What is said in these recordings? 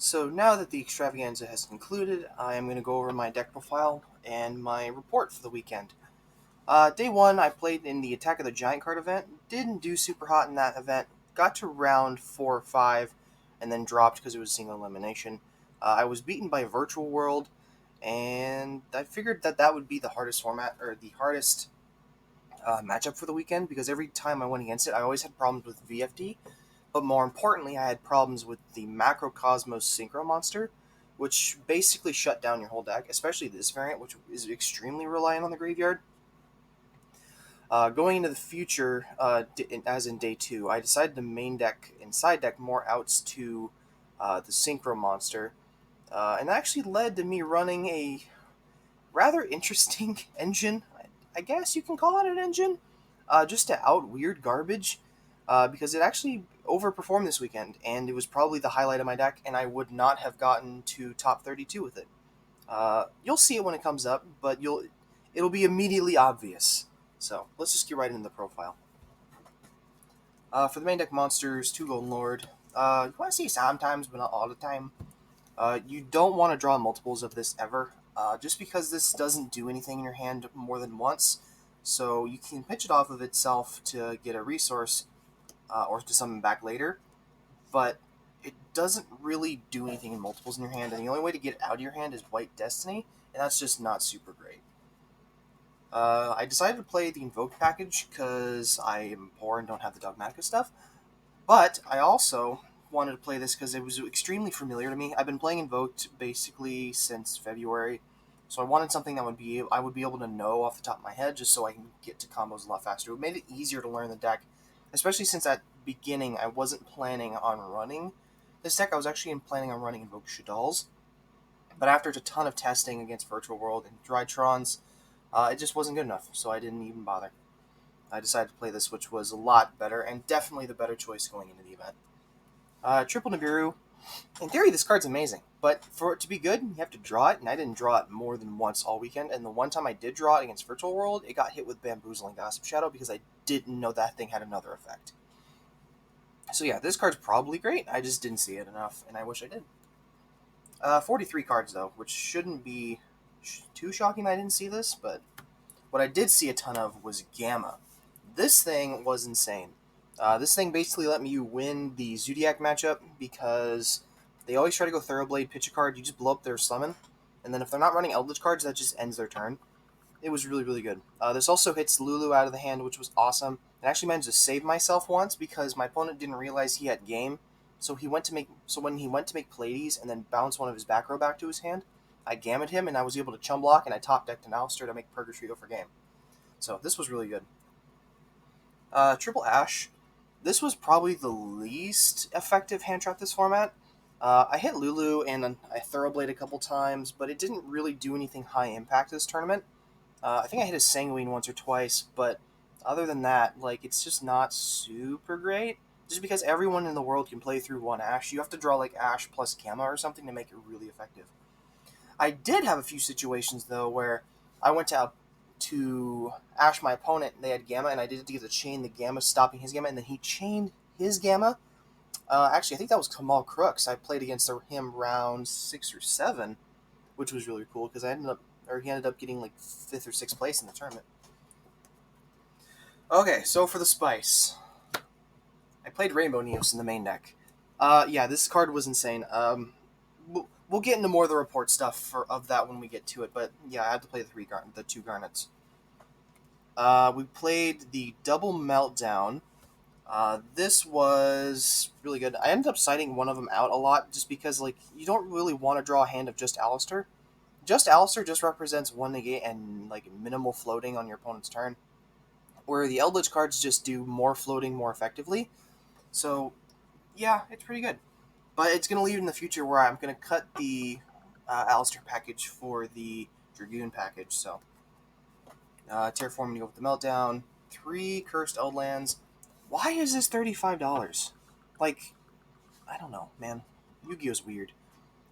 So now that the Extravaganza has concluded, I am going to go over my deck profile and my report for the weekend. Day 1, I played in the Attack of the Giant card event. Didn't do super hot in that event. Got to round 4 or 5, and then dropped because it was single elimination. I was beaten by Virtual World, and I figured that that would be the hardest format, or the hardest matchup for the weekend, because every time I went against it, I always had problems with VFD. But more importantly, I had problems with the Macrocosmos Synchro Monster, which basically shut down your whole deck, especially this variant, which is extremely reliant on the graveyard. Going into the future, as in day 2, I decided to main deck and side deck more outs to the Synchro Monster, and that actually led to me running a rather interesting engine. I guess you can call it an engine, just to out weird garbage, because it actually overperformed this weekend, and it was probably the highlight of my deck, and I would not have gotten to top 32 with it. You'll see it when it comes up, but it'll be immediately obvious. So let's just get right into the profile. For the main deck monsters, 2 Golden Lord. You want to see sometimes, but not all the time. You don't want to draw multiples of this ever, just because this doesn't do anything in your hand more than once. So you can pitch it off of itself to get a resource, or to summon back later, but it doesn't really do anything in multiples in your hand, and the only way to get it out of your hand is White Destiny, and that's just not super great. I decided to play the Invoked package because I am poor and don't have the Dogmatica stuff, but I also wanted to play this because it was extremely familiar to me. I've been playing Invoked basically since February, so I wanted something that I would be able to know off the top of my head, just so I can get to combos a lot faster. It made it easier to learn the deck, especially since at beginning I wasn't planning on running this deck. I was actually planning on running Invoked Shadalls, but after a ton of testing against Virtual World and Drytrons, it just wasn't good enough, so I didn't even bother. I decided to play this, which was a lot better, and definitely the better choice going into the event. Triple Nibiru. In theory, this card's amazing, but for it to be good, you have to draw it, and I didn't draw it more than once all weekend, and the one time I did draw it against Virtual World, it got hit with Bamboozling Gossip Shadow because I didn't know that thing had another effect. So yeah, this card's probably great, I just didn't see it enough, and I wish I did. 43 cards, though, which shouldn't be too shocking that I didn't see this, but what I did see a ton of was Gamma. This thing was insane. This thing basically let me win the Zodiac matchup because they always try to go Thoroughblade, pitch a card, you just blow up their summon, and then if they're not running Eldlich cards, that just ends their turn. It was really, really good. This also hits Lulu out of the hand, which was awesome. I actually managed to save myself once because my opponent didn't realize he had game, so when he went to make Pleiades and then bounce one of his back row back to his hand, I gammed him and I was able to chum block, and I top decked an Alistair to make Purge Trio for game. So this was really good. Triple Ash. This was probably the least effective hand trap this format. I hit Lulu and I Thoroughblade a couple times, but it didn't really do anything high impact this tournament. I think I hit a Sanguine once or twice, but other than that, it's just not super great. Just because everyone in the world can play through one Ash, you have to draw Ash plus Gamma or something to make it really effective. I did have a few situations though where I went to Ash my opponent, and they had Gamma, and I did it to get the chain the Gamma, stopping his Gamma, and then he chained his Gamma. Actually, I think that was Kamal Crooks. I played against him round 6 or 7, which was really cool because he ended up getting 5th or 6th place in the tournament. Okay, so for the spice, I played Rainbow Neos in the main deck. Yeah, this card was insane. We'll get into more of the report stuff of that when we get to it, but yeah, I had to play the 2 Garnets. We played the Double Meltdown. This was really good. I ended up citing one of them out a lot just because you don't really want to draw a hand of just Alistair. Just Alistair just represents 1 negate and minimal floating on your opponent's turn, where the Eldlich cards just do more floating more effectively. So yeah, it's pretty good. But it's going to lead in the future where I'm going to cut the Alistair package for the Dragoon package. So Terraforming to go with the Meltdown. 3 Cursed Eldlands. Why is this $35? I don't know, man. Yu-Gi-Oh's weird.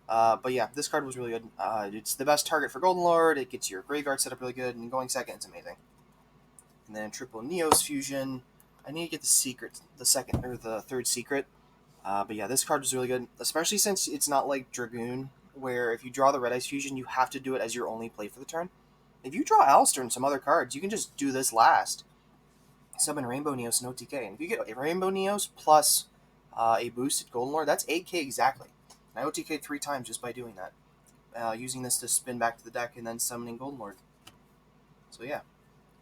But yeah, this card was really good. It's the best target for Golden Lord. It gets your graveyard set up really good, and going second, it's amazing. And then Triple Neos Fusion. I need to get the third secret. But yeah, this card is really good, especially since it's not like Dragoon, where if you draw the Red Ice Fusion, you have to do it as your only play for the turn. If you draw Alistair and some other cards, you can just do this last. Summon Rainbow Neos and OTK. And if you get a Rainbow Neos plus a boosted Golden Lord, that's 8k exactly. And I OTK 3 times just by doing that. Using this to spin back to the deck and then summoning Golden Lord. So yeah.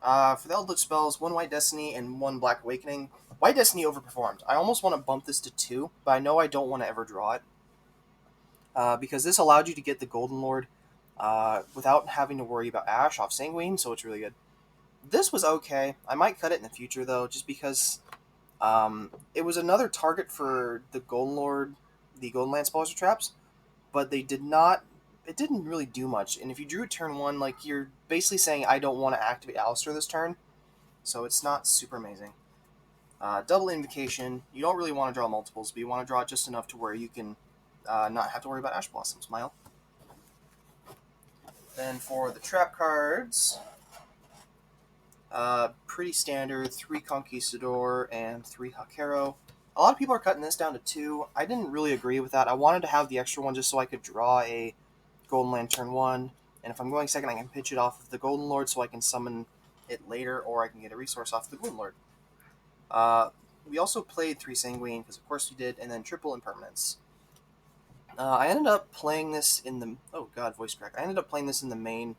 For the Eldlich spells, 1 White Destiny and 1 Black Awakening. White Destiny overperformed. I almost want to bump this to 2, but I know I don't want to ever draw it. Because this allowed you to get the Golden Lord without having to worry about Ash off Sanguine, so it's really good. This was okay. I might cut it in the future, though, just because it was another target for the Golden Lord, the Golden Land spells or traps, but they did not. It didn't really do much. And if you drew it turn 1, like, you're basically saying, I don't want to activate Alistair this turn, so it's not super amazing. Double Invocation. You don't really want to draw multiples, but you want to draw just enough to where you can not have to worry about Ash Blossom. Smile. Then for the trap cards, pretty standard, 3 Conquistador and 3 Hakero. A lot of people are cutting this down to 2. I didn't really agree with that. I wanted to have the extra one just so I could draw a Golden Land turn 1, and if I'm going second, I can pitch it off of the Golden Lord so I can summon it later, or I can get a resource off the Golden Lord. We also played 3 Sanguine, because of course we did, and then triple Impermanence. I ended up playing this in the... Oh god, voice crack. I ended up playing this in the main,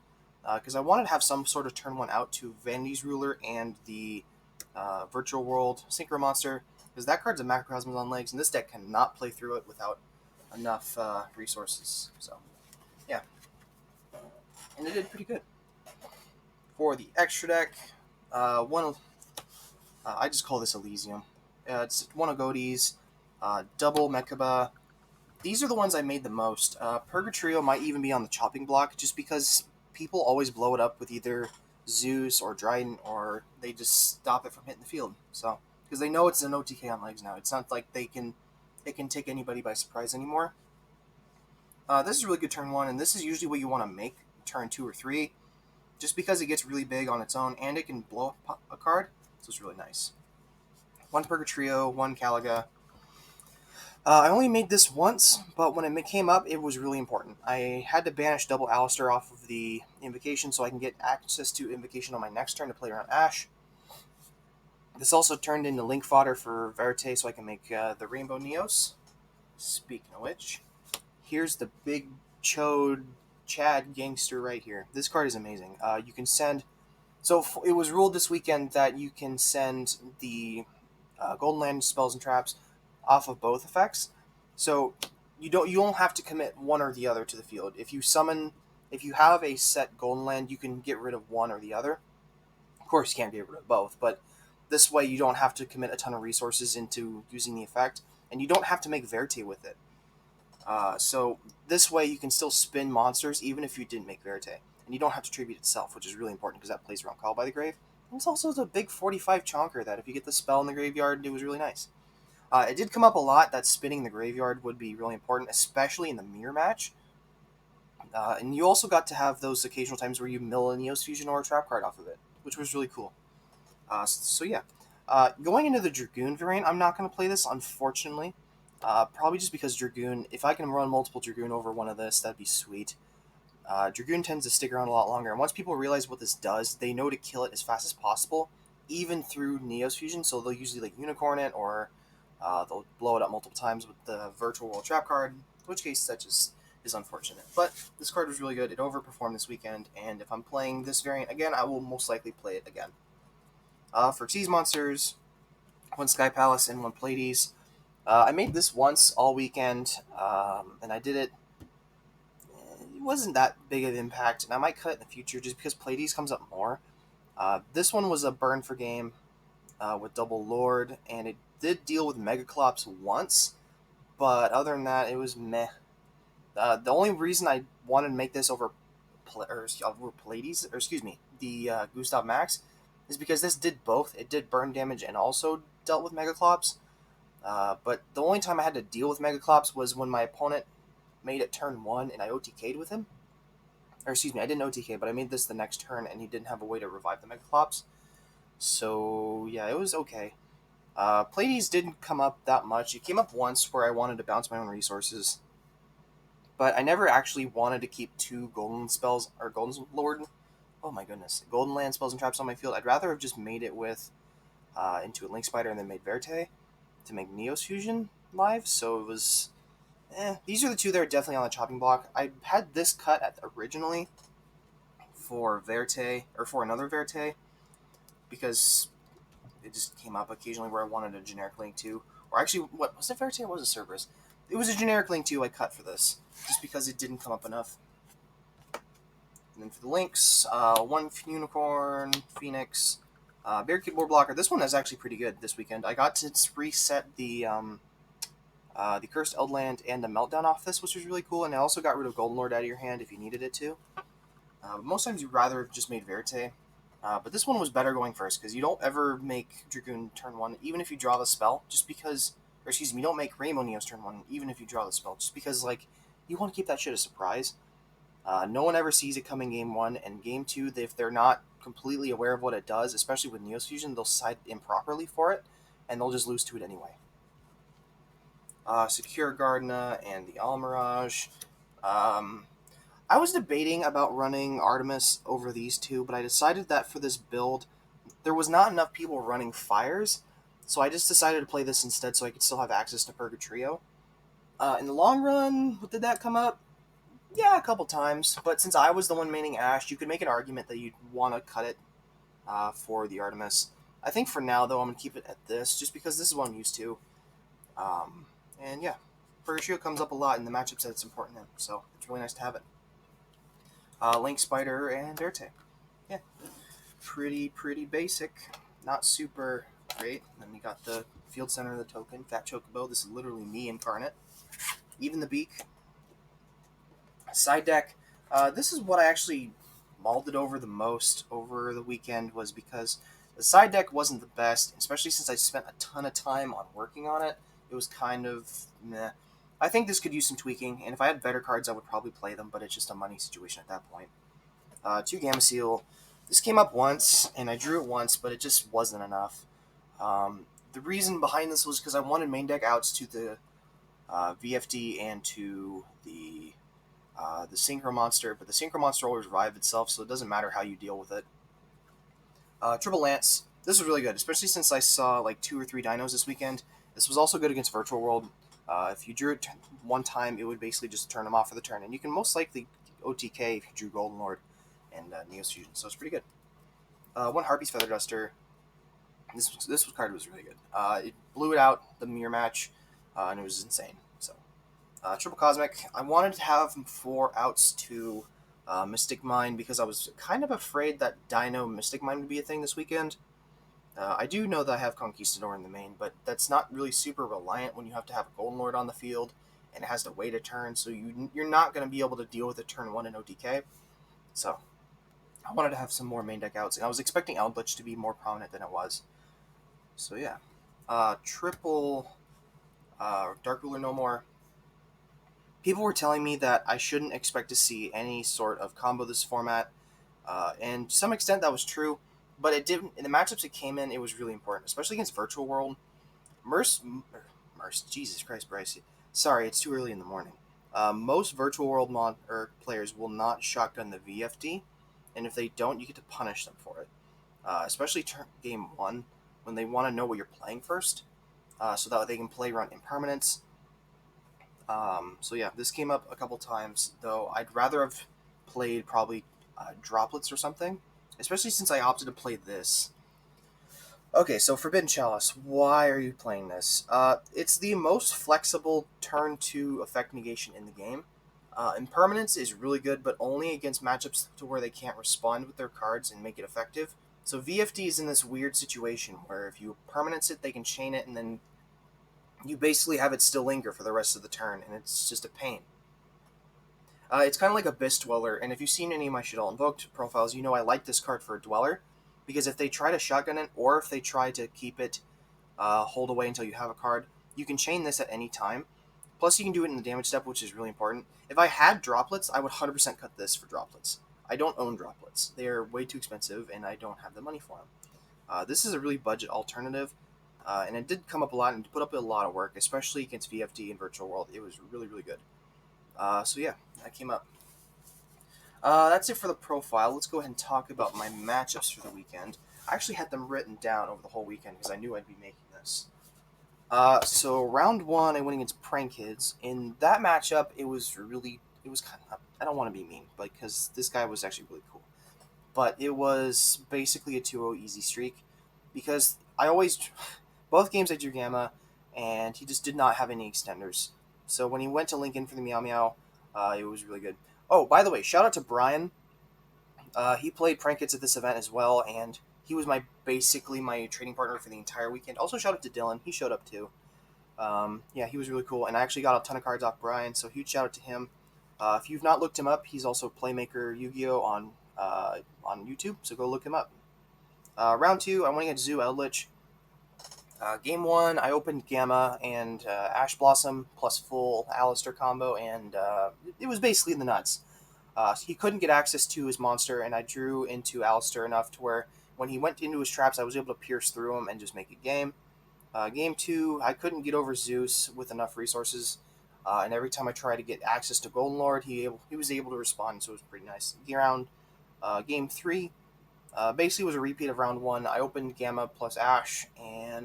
because I wanted to have some sort of turn 1 out to Vanity's Ruler and the Virtual World Synchro Monster, because that card's a Macrocosmos on legs, and this deck cannot play through it without enough resources. So, yeah. And it did pretty good. For the extra deck, I just call this Elysium. It's one of Godie's, double Mechaba. These are the ones I made the most. Purgatrio might even be on the chopping block, just because people always blow it up with either Zeus or Dryden, or they just stop it from hitting the field. So, because they know it's an OTK on legs now. It's not like it can take anybody by surprise anymore. This is a really good turn 1, and this is usually what you want to make turn 2 or 3, just because it gets really big on its own, and it can blow up a card, so it's really nice. 1 Purgatrio, 1 Caliga. I only made this once, but when it came up, it was really important. I had to banish double Alistair off of the Invocation so I can get access to Invocation on my next turn to play around Ash. This also turned into Link fodder for Verte so I can make the Rainbow Neos. Speaking of which, here's the big Chad gangster right here. This card is amazing. You can send... So it was ruled this weekend that you can send the Golden Land spells and traps off of both effects. So you don't have to commit one or the other to the field. If you have a set Golden Land, you can get rid of one or the other. Of course, you can't get rid of both, but this way you don't have to commit a ton of resources into using the effect, and you don't have to make Verte with it. So this way you can still spin monsters even if you didn't make Verte, and you don't have to tribute itself, which is really important because that plays around Call by the Grave. And it's also the big 45 chonker that if you get the spell in the graveyard, it was really nice. It did come up a lot that spinning the graveyard would be really important, especially in the mirror match. And you also got to have those occasional times where you mill a Neos Fusion or a trap card off of it, which was really cool. So yeah. Going into the Dragoon variant, I'm not going to play this, unfortunately. Probably just because Dragoon, if I can run multiple Dragoon over one of this, that'd be sweet. Dragoon tends to stick around a lot longer, and once people realize what this does, they know to kill it as fast as possible, even through Neos Fusion, so they'll usually like Unicorn it, or they'll blow it up multiple times with the Virtual World Trap card, in which case that just is unfortunate. But this card was really good, it overperformed this weekend, and if I'm playing this variant again, I will most likely play it again. For Cheese Monsters, 1 Sky Palace and 1 Pleiades. I made this once all weekend, and I did it. It wasn't that big of an impact, and I might cut it in the future just because Pleiades comes up more. This one was a burn for game with Double Lord, and it did deal with Megaclops once, but other than that, it was meh. The only reason I wanted to make this over Pleiades, or excuse me, the Gustav Max, is because this did both. It did burn damage and also dealt with Megaclops. But the only time I had to deal with Megaclops was when my opponent made it turn 1 and I OTK'd with him. Or excuse me, I didn't OTK, but I made this the next turn and he didn't have a way to revive the Megaclops. So yeah, it was okay. Pleiades didn't come up that much. It came up once where I wanted to bounce my own resources, but I never actually wanted to keep two golden spells or golden lord. Oh my goodness, golden land spells and traps on my field. I'd rather have just made it with into a link spider and then made Verte to make Neos Fusion live. So it was. These are the two that are definitely on the chopping block. I had this cut originally for Verte or for another Verte because it just came up occasionally where I wanted a generic link too. Or actually, what was it, Verte or was it Cerberus? It was a generic link too I cut for this, just because it didn't come up enough. And then for the links, one Unicorn, Phoenix, Barricade Board Blocker. This one is actually pretty good this weekend. I got to reset the Cursed Eldland and the Meltdown off this, which was really cool, and I also got rid of Golden Lord out of your hand if you needed it to. But most times you'd rather have just made Verte. But this one was better going first, because you don't ever make Dragoon turn 1, even if you draw the spell, just because... Or excuse me, you don't make Rainbow Neos turn 1, even if you draw the spell, just because, like, you want to keep that shit a surprise. No one ever sees it coming game 1, and game 2, if they're not completely aware of what it does, especially with Neos Fusion, they'll side improperly for it, and they'll just lose to it anyway. Secure Gardena and the Almirage. I was debating about running Artemis over these two, but I decided that for this build, there was not enough people running Fires, so I just decided to play this instead so I could still have access to Purgatrio. In the long run, did that come up? Yeah, a couple times, but since I was the one maining Ashe, you could make an argument that you'd want to cut it for the Artemis. I think for now, though, I'm going to keep it at this, just because this is what I'm used to. And yeah, Purgatrio comes up a lot in the matchups that it's important in, so it's really nice to have it. Link Spider and Verte. Yeah, pretty basic, not super great. Then we got the Field Center of the token, Fat Chocobo. This is literally me incarnate. Even the beak. Side deck. This is what I actually mulled it over the most over the weekend, was because the side deck wasn't the best, especially since I spent a ton of time on working on it. It was kind of meh. I think this could use some tweaking, and if I had better cards, I would probably play them, but it's just a money situation at that point. 2 Gamma Seal. This came up once, and I drew it once, but it just wasn't enough. The reason behind this was because I wanted main deck outs to the VFD and to the Synchro Monster, but the Synchro Monster always revive itself, so it doesn't matter how you deal with it. Triple Lance. This was really good, especially since I saw like 2 or 3 dinos this weekend. This was also good against Virtual World. If you drew it one time, it would basically just turn them off for the turn, and you can most likely OTK if you drew Golden Lord and Neos Fusion, so it's pretty good. 1 Harpy's Feather Duster. This card was really good. It blew it out the mirror match, and it was insane. So, Triple Cosmic. I wanted to have 4 outs to Mystic Mine because I was kind of afraid that Dino Mystic Mine would be a thing this weekend. I do know that I have Conquistador in the main, but that's not really super reliant when you have to have a Golden Lord on the field, and it has to wait a turn, so you're not going to be able to deal with a turn 1 in OTK. So, I wanted to have some more main deck outs, and I was expecting Eldlich to be more prominent than it was. So yeah. Triple Dark Ruler No More. People were telling me that I shouldn't expect to see any sort of combo this format, and to some extent that was true, but it didn't. In the matchups it came in, it was really important, especially against Virtual World. Merce, Jesus Christ, Bryce. Sorry, it's too early in the morning. Most Virtual World players will not shotgun the VFD, and if they don't, you get to punish them for it. Especially game 1, when they want to know what you're playing first, so that they can play around impermanence. So yeah, this came up a couple times, though I'd rather have played probably Droplets or something, especially since I opted to play this. Okay, so Forbidden Chalice, why are you playing this? It's the most flexible turn 2 effect negation in the game. Impermanence is really good, but only against matchups to where they can't respond with their cards and make it effective. So VFD is in this weird situation where if you permanence it, they can chain it, and then you basically have it still linger for the rest of the turn, and it's just a pain. It's kind of like Abyss Dweller, and if you've seen any of my Shaddoll Invoked profiles, you know I like this card for a Dweller, because if they try to shotgun it, or if they try to keep it hold away until you have a card, you can chain this at any time. Plus, you can do it in the damage step, which is really important. If I had Droplets, I would 100% cut this for Droplets. I don't own Droplets. They are way too expensive, and I don't have the money for them. This is a really budget alternative, and it did come up a lot and put up a lot of work, especially against VFD and Virtual World. It was really, really good. So yeah, that came up. That's it for the profile. Let's go ahead and talk about my matchups for the weekend. I actually had them written down over the whole weekend because I knew I'd be making this. So round one, I went against Prank Kids. In that matchup, it was kind of, I don't want to be mean, but because this guy was actually really cool. But it was basically a 2-0 easy streak because both games I drew Gamma, and he just did not have any extenders. So when he went to Lincoln for the Meow Meow, it was really good. Oh, by the way, shout out to Brian. He played Prank Kids at this event as well, and he was basically my trading partner for the entire weekend. Also, shout out to Dylan. He showed up too. Yeah, he was really cool, and I actually got a ton of cards off Brian, so huge shout out to him. If you've not looked him up, he's also Playmaker Yu-Gi-Oh on YouTube, so go look him up. Round two, I went against Zoo Eldlich. Game one, I opened Gamma and Ash Blossom plus full Alistair combo, and it was basically in the nuts. He couldn't get access to his monster, and I drew into Alistair enough to where when he went into his traps, I was able to pierce through him and just make a game. Game two, I couldn't get over Zeus with enough resources, and every time I tried to get access to Golden Lord, he was able to respond, so it was pretty nice. Game three, basically was a repeat of round one. I opened Gamma plus Ash,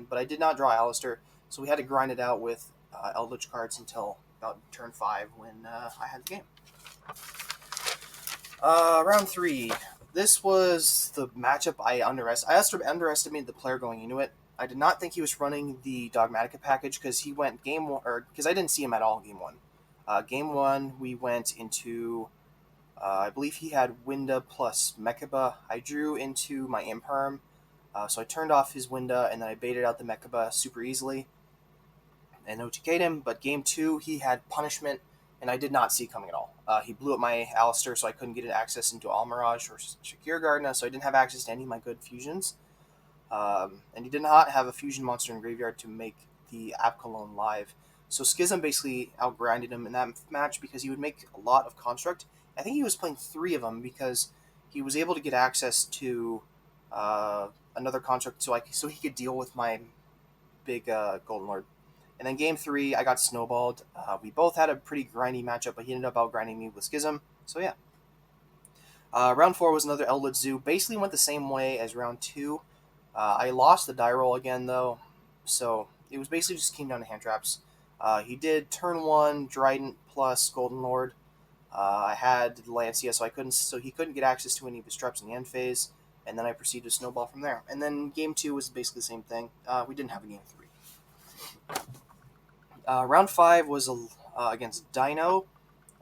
but I did not draw Alistair, so we had to grind it out with Eldlich cards until about turn 5 when I had the game. Round three. This was the matchup I underestimated the player going into it. I did not think he was running the Dogmatica package because he went game one, or because I didn't see him at all game one. Game one, we went into, I believe he had Winda plus Mechaba. I drew into my Imperm, so I turned off his Winda and then I baited out the Mechaba super easily and OTK'd him. But game two, he had Punishment, and I did not see coming at all. He blew up my Alistair, so I couldn't get access into Almirage or Shakir Gardna, so I didn't have access to any of my good fusions. And he did not have a fusion monster in graveyard to make the Apcolone live. So Schism basically outgrinded him in that match because he would make a lot of construct. I think he was playing 3 of them because he was able to get access to another construct so he could deal with my big Golden Lord. And then game 3, I got snowballed. We both had a pretty grindy matchup, but he ended up outgrinding me with Schism. So yeah. Round 4 was another Eldlich Zoo. Basically went the same way as round 2. I lost the die roll again, though, so it was basically just came down to hand traps. He did turn 1 Dryden plus Golden Lord. I had Lancia, so he couldn't get access to any of his traps in the end phase, and then I proceeded to snowball from there. And then game 2 was basically the same thing. We didn't have a game 3. Round 5 was against Dino.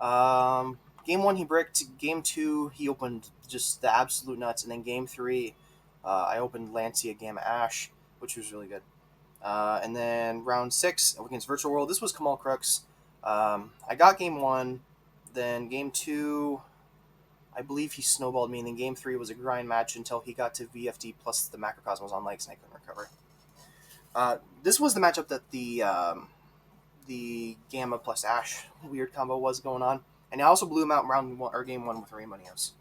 Game 1 he bricked. Game 2 he opened just the absolute nuts, and then game 3 I opened Lancia Gamma Ash, which was really good. And then round 6 against Virtual World. This was Kamal Crooks. I got game 1. Then game 2, I believe he snowballed me. And then game 3 was a grind match until he got to VFD plus the Macrocosmos on legs, and I couldn't recover. This was the matchup that the Gamma plus Ash weird combo was going on. And I also blew him out in game 1 with Rainbow Neos.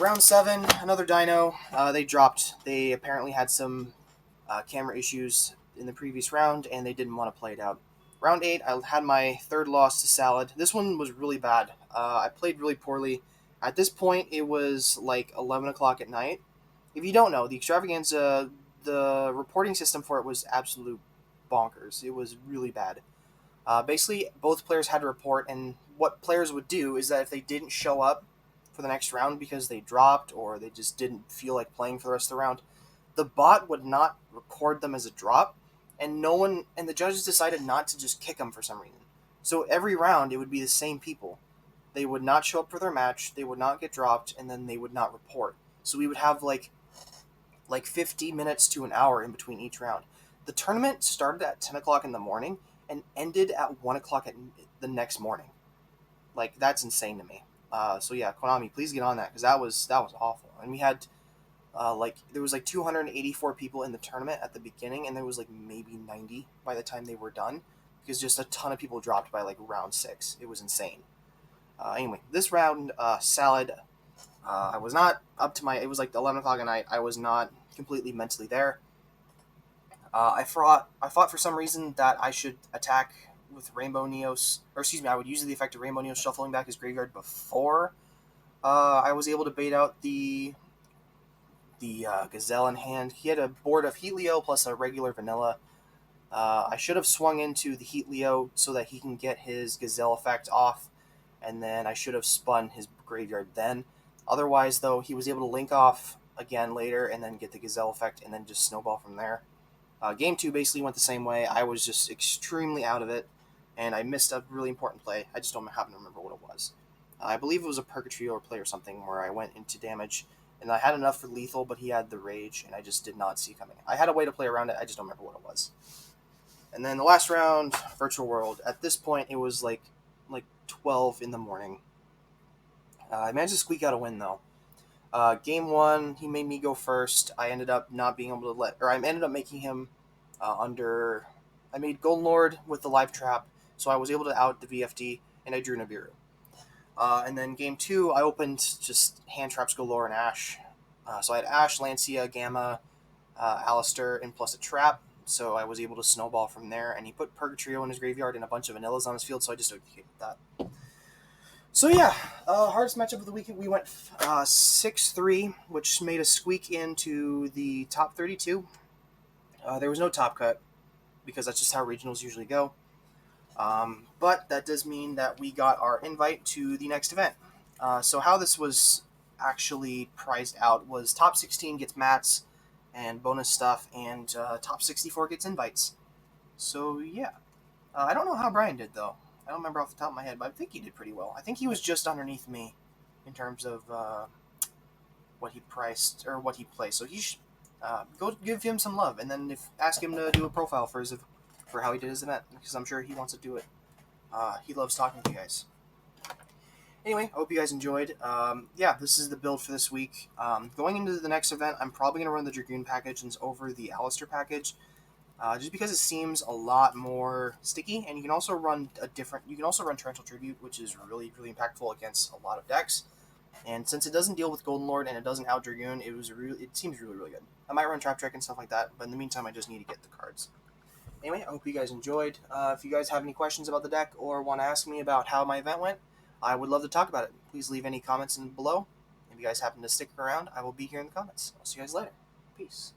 Round 7, another Dino. They dropped. They apparently had some camera issues in the previous round, and they didn't want to play it out. Round 8, I had my third loss to Salad. This one was really bad. I played really poorly. At this point, it was like 11 o'clock at night. If you don't know, the Extravaganza, the reporting system for it was absolute bonkers. It was really bad. Basically, both players had to report, and what players would do is that if they didn't show up for the next round because they dropped or they just didn't feel like playing for the rest of the round, the bot would not record them as a drop, and the judges decided not to just kick them for some reason. So every round, it would be the same people. They would not show up for their match, they would not get dropped, and then they would not report. So we would have like 50 minutes to an hour in between each round. The tournament started at 10 o'clock in the morning and ended at 1 o'clock at the next morning. Like, that's insane to me. So yeah, Konami, please get on that, because that was awful. And we had there was 284 people in the tournament at the beginning, and there was maybe 90 by the time they were done, because just a ton of people dropped by round 6. It was insane. Anyway, this round, Salad, I was not up to it was 11 o'clock at night. I was not completely mentally there. I thought for some reason that I should attack with Rainbow Neos, or excuse me, I would use the effect of Rainbow Neos shuffling back his graveyard before I was able to bait out the Gazelle in hand. He had a board of Helio plus a regular vanilla. I should have swung into the Helio so that he can get his Gazelle effect off, and then I should have spun his graveyard then. Otherwise, though, he was able to link off again later and then get the Gazelle effect and then just snowball from there. Game 2 basically went the same way. I was just extremely out of it, and I missed a really important play. I just don't happen to remember what it was. I believe it was a Purgatory or play or something where I went into damage, and I had enough for lethal, but he had the Rage, and I just did not see coming. I had a way to play around it, I just don't remember what it was. And then the last round, Virtual World. At this point, it was like 12 in the morning. I managed to squeak out a win, though. Game 1, he made me go first. I ended up not being able to I ended up making him under. I made Golden Lord with the live trap, so I was able to out the VFD, and I drew Nibiru. And then game 2, I opened just hand traps galore and Ash. So I had Ash, Lancia, Gamma, Alistair, and plus a trap. So I was able to snowball from there, and he put Purgatrio in his graveyard and a bunch of vanillas on his field, so I just executed that. So yeah, hardest matchup of the weekend. We went 6-3, which made us squeak into the top 32. There was no top cut, because that's just how regionals usually go. But that does mean that we got our invite to the next event. So how this was actually priced out was top 16 gets mats and bonus stuff, and top 64 gets invites. So yeah. I don't know how Brian did, though. I don't remember off the top of my head, but I think he did pretty well. I think he was just underneath me in terms of what he priced or what he plays. So he should go give him some love, and then ask him to do a profile for how he did his event, because I'm sure he wants to do it. He loves talking to you guys. Anyway, I hope you guys enjoyed. Yeah, this is the build for this week. Going into the next event, I'm probably going to run the Dragoon package and over the Alistair package. Just because it seems a lot more sticky, and you can also run Torrential Tribute, which is really, really impactful against a lot of decks. And since it doesn't deal with Golden Lord and it doesn't out Dragoon, it seems really, really good. I might run Trap Trick and stuff like that, but in the meantime, I just need to get the cards. Anyway, I hope you guys enjoyed. If you guys have any questions about the deck or want to ask me about how my event went, I would love to talk about it. Please leave any comments below. If you guys happen to stick around, I will be here in the comments. I'll see you guys later. Peace.